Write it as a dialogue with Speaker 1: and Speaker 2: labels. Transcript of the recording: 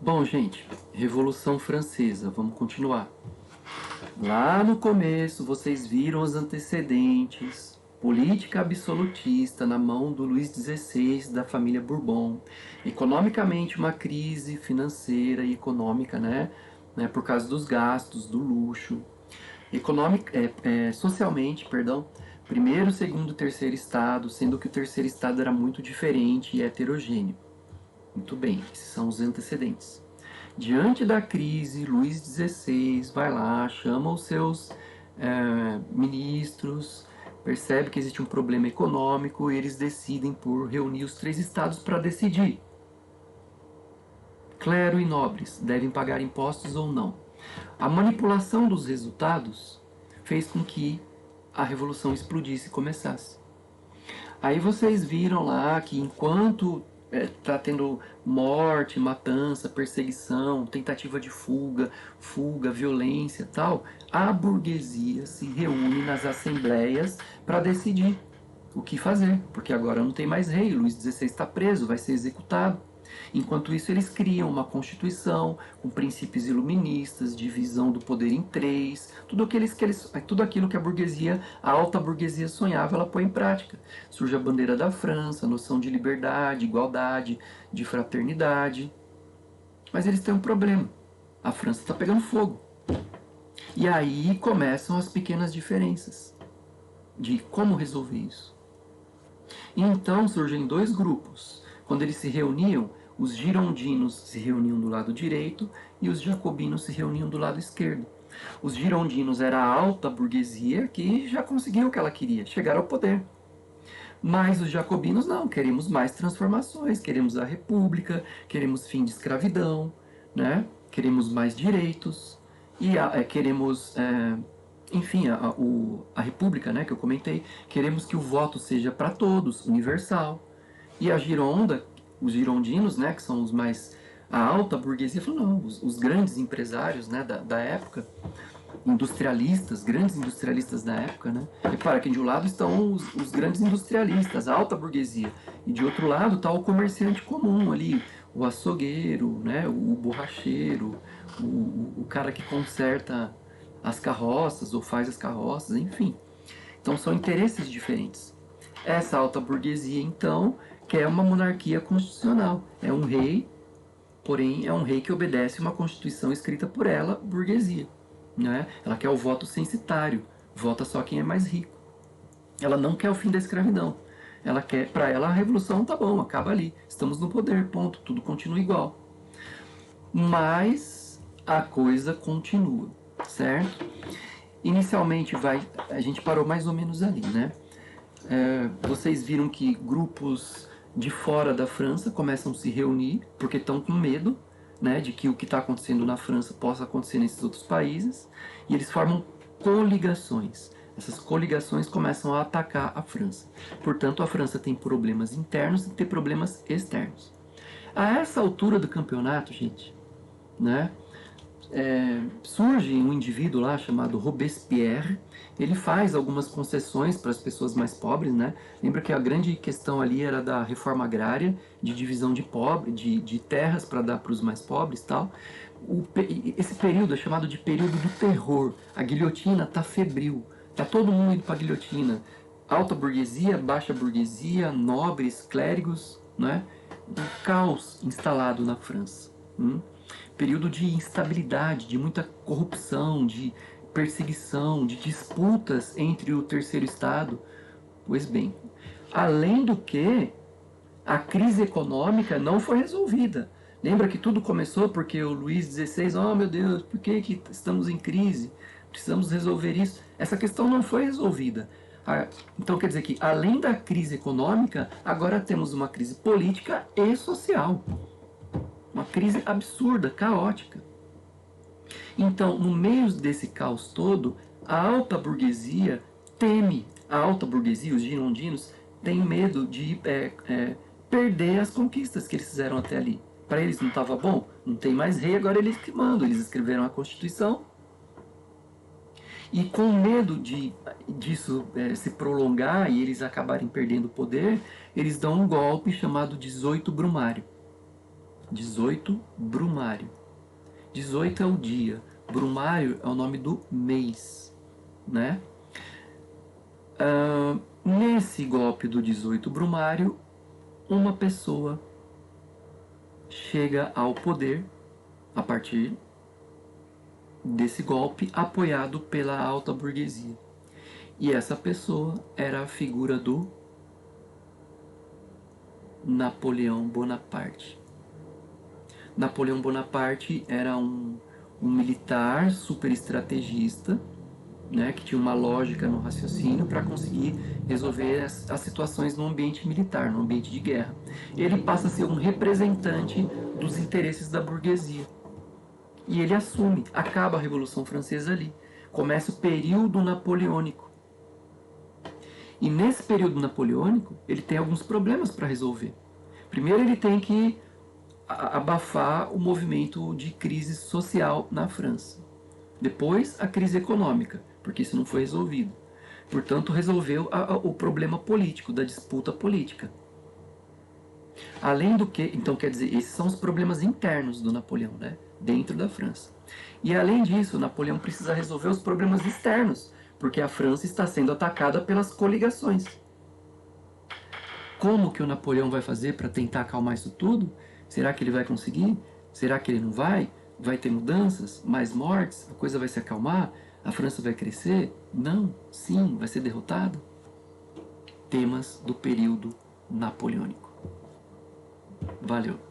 Speaker 1: Bom, gente, Revolução Francesa, vamos continuar. Lá no começo, vocês viram os antecedentes. Política absolutista na mão do Luís XVI da família Bourbon. Economicamente, uma crise financeira e econômica, né, por causa dos gastos, do luxo. Socialmente, perdão, primeiro, segundo, terceiro estado, sendo que o terceiro estado era muito diferente e heterogêneo. Muito bem, esses são os antecedentes. Diante da crise, Luís XVI vai lá, chama os seus ministros, percebe que existe um problema econômico e eles decidem por reunir os três estados para decidir. Clero e nobres devem pagar impostos ou não. A manipulação dos resultados fez com que a revolução explodisse e começasse. Aí vocês viram lá que enquanto está tendo morte, matança, perseguição, tentativa de fuga, violência e tal, a burguesia se reúne nas assembleias para decidir o que fazer, porque agora não tem mais rei, Luís XVI está preso, vai ser executado. Enquanto isso, eles criam uma constituição com princípios iluministas, divisão do poder em três, tudo aquilo que a burguesia, a alta burguesia sonhava, ela põe em prática. Surge a bandeira da França, a noção de liberdade, igualdade, de fraternidade. Mas eles têm um problema. A França está pegando fogo. E aí começam as pequenas diferenças de como resolver isso. E então surgem dois grupos. Quando eles se reuniam, os girondinos se reuniam do lado direito e os jacobinos se reuniam do lado esquerdo. Os girondinos era a alta burguesia que já conseguiu o que ela queria, chegar ao poder. Mas os jacobinos não, queremos mais transformações, queremos a república, queremos fim de escravidão, né? Queremos mais direitos e queremos, enfim, a república, né, que eu comentei, queremos que o voto seja para todos, universal. E a Gironda, os girondinos, né, que são os mais... A alta burguesia falou, não, os grandes empresários, né, da época, industrialistas, grandes industrialistas da época, né? Repara que de um lado estão os grandes industrialistas, a alta burguesia, e de outro lado está o comerciante comum ali, o açougueiro, né, o borracheiro, o cara que conserta as carroças ou faz as carroças, enfim. Então são interesses diferentes. Essa alta burguesia, então, quer uma monarquia constitucional. É um rei, porém é um rei que obedece uma constituição escrita por ela, burguesia. Né? Ela quer o voto censitário, vota só quem é mais rico. Ela não quer o fim da escravidão. Ela quer, para ela a revolução tá bom, acaba ali, estamos no poder, ponto, tudo continua igual. Mas a coisa continua, certo? Inicialmente a gente parou mais ou menos ali, né? Vocês viram que grupos de fora da França começam a se reunir porque estão com medo, né, de que o que está acontecendo na França possa acontecer nesses outros países, e eles formam coligações. Essas coligações começam a atacar a França. Portanto, a França tem problemas internos e tem problemas externos. A essa altura do campeonato, gente, né, surge um indivíduo lá chamado Robespierre. Ele faz algumas concessões para as pessoas mais pobres, né? Lembra que a grande questão ali era da reforma agrária, de divisão de terras para dar para os mais pobres, tal. Esse período é chamado de período do terror. A guilhotina tá febril, tá todo mundo indo para a guilhotina. Alta burguesia, baixa burguesia, nobres, clérigos, né? Um caos instalado na França. Período de instabilidade, de muita corrupção, de perseguição, de disputas entre o terceiro estado. Pois bem, além do que, a crise econômica não foi resolvida. Lembra que tudo começou porque o Luís XVI, oh meu Deus, por que estamos em crise? Precisamos resolver isso. Essa questão não foi resolvida. Então quer dizer que, além da crise econômica, agora temos uma crise política e social. Uma crise absurda, caótica. Então, no meio desse caos todo, a alta burguesia teme, a alta burguesia, os girondinos, têm medo de perder as conquistas que eles fizeram até ali. Para eles não estava bom? Não tem mais rei, agora eles que mandam. Eles escreveram a Constituição. E com medo disso se prolongar e eles acabarem perdendo o poder, eles dão um golpe chamado 18 Brumário. 18 Brumário. 18 é o dia, Brumário é o nome do mês, né? Nesse golpe do 18 Brumário, uma pessoa chega ao poder a partir desse golpe, apoiado pela alta burguesia. E essa pessoa era a figura do Napoleão Bonaparte. Napoleão Bonaparte era um militar super estrategista, né, que tinha uma lógica no raciocínio para conseguir resolver as situações no ambiente militar, no ambiente de guerra. Ele passa a ser um representante dos interesses da burguesia. E ele assume, acaba a Revolução Francesa ali. Começa o período napoleônico. E nesse período napoleônico, ele tem alguns problemas para resolver. Primeiro, ele tem que abafar o movimento de crise social na França. Depois, a crise econômica, porque isso não foi resolvido. Portanto, resolveu o problema político, da disputa política. Além do que, então quer dizer, esses são os problemas internos do Napoleão, né? Dentro da França. E além disso, Napoleão precisa resolver os problemas externos, porque a França está sendo atacada pelas coligações. Como que o Napoleão vai fazer para tentar acalmar isso tudo? Será que ele vai conseguir? Será que ele não vai? Vai ter mudanças? Mais mortes? A coisa vai se acalmar? A França vai crescer? Não? Sim? Vai ser derrotada? Temas do período napoleônico. Valeu!